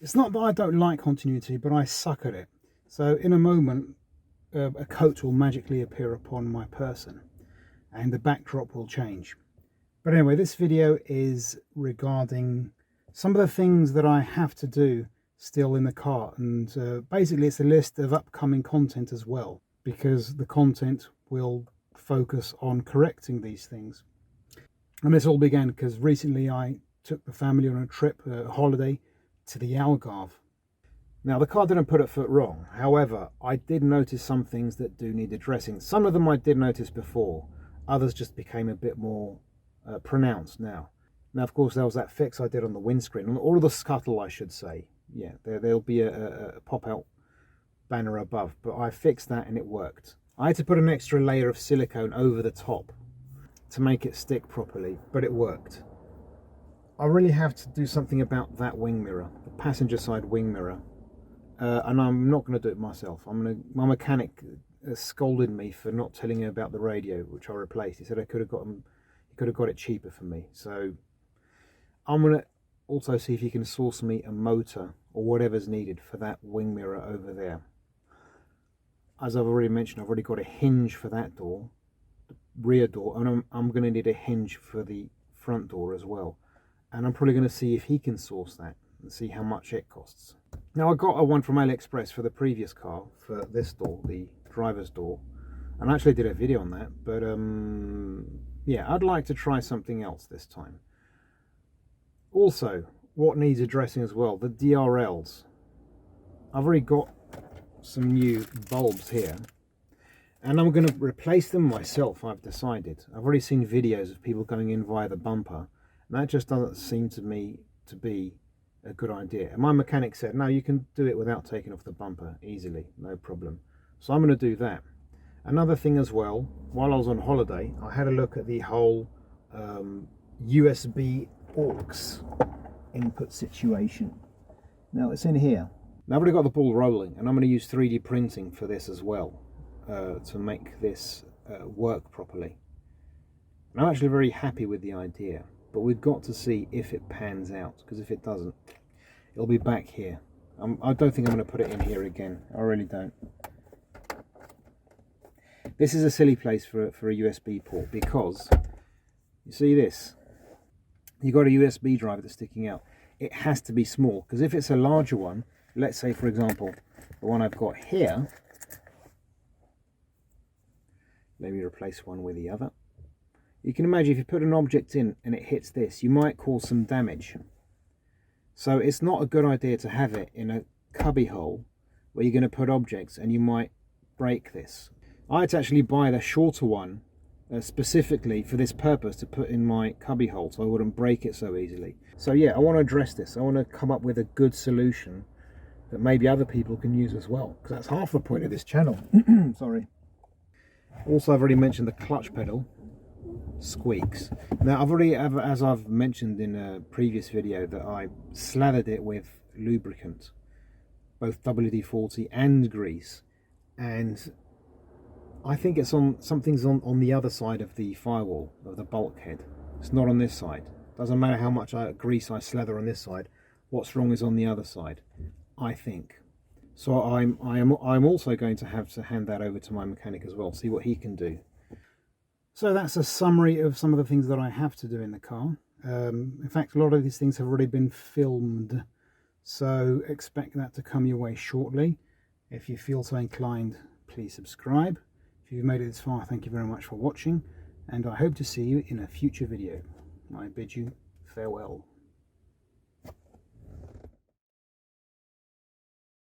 It's not that I don't like continuity, but I suck at it. So in a moment, a coat will magically appear upon my person and the backdrop will change. But anyway, this video is regarding some of the things that I have to do still in the car, and basically it's a list of upcoming content as well, because the content will focus on correcting these things. And this all began because recently I took the family on a trip, a holiday, to the Algarve. Now the car didn't put a foot wrong, however I did notice some things that do need addressing. Some of them I did notice before, others just became a bit more pronounced now. Now of course there was that fix I did on the windscreen, on all of the scuttle I should say. Yeah, there'll be a pop-out banner above, but I fixed that and it worked. I had to put an extra layer of silicone over the top to make it stick properly, but it worked. I really have to do something about that wing mirror, the passenger side wing mirror, and I'm not going to do it myself. My mechanic scolded me for not telling him about the radio, which I replaced. He said he could have got it cheaper for me. So I'm going to also see if he can source me a motor or whatever's needed for that wing mirror over there. As I've already mentioned, I've already got a hinge for that door, the rear door, and I'm going to need a hinge for the front door as well. And I'm probably going to see if he can source that and see how much it costs. Now I got a one from AliExpress for the previous car, for this door, the driver's door, and I actually did a video on that, but yeah, I'd like to try something else this time. Also, what needs addressing as well, the DRLs. I've already got some new bulbs here, and I'm going to replace them myself, I've decided. I've already seen videos of people going in via the bumper, and that just doesn't seem to me to be a good idea. And my mechanic said, no, you can do it without taking off the bumper easily, no problem. So I'm going to do that. Another thing as well, while I was on holiday, I had a look at the whole USB aux input situation. Now it's in here. Now I've already got the ball rolling, and I'm going to use 3D printing for this as well, to make this work properly. And I'm actually very happy with the idea, but we've got to see if it pans out, because if it doesn't, it'll be back here. I don't think I'm going to put it in here again. I really don't. This is a silly place for a USB port, because you see this, you've got a USB drive that's sticking out. It has to be small, because if it's a larger one, let's say for example the one I've got here, let me replace one with the other. You can imagine if you put an object in and it hits this, you might cause some damage. So it's not a good idea to have it in a cubby hole where you're going to put objects and you might break this. I had to actually buy the shorter one specifically for this purpose, to put in my cubby hole so I wouldn't break it so easily. So yeah, I want to address this. I want to come up with a good solution that maybe other people can use as well, because that's half the point of this channel. Sorry. Also, I've already mentioned the clutch pedal squeaks. Now I've already, as I've mentioned in a previous video, that I slathered it with lubricant, both WD-40 and grease, and I think it's something's on the other side of the firewall, of the bulkhead. It's not on this side. Doesn't matter how much grease I slather on this side, what's wrong is on the other side, I think. So I'm also going to have to hand that over to my mechanic as well, see what he can do. So that's a summary of some of the things that I have to do in the car. In fact, a lot of these things have already been filmed, so expect that to come your way shortly. If you feel so inclined, please subscribe. If you've made it this far, thank you very much for watching, and I hope to see you in a future video. I bid you farewell.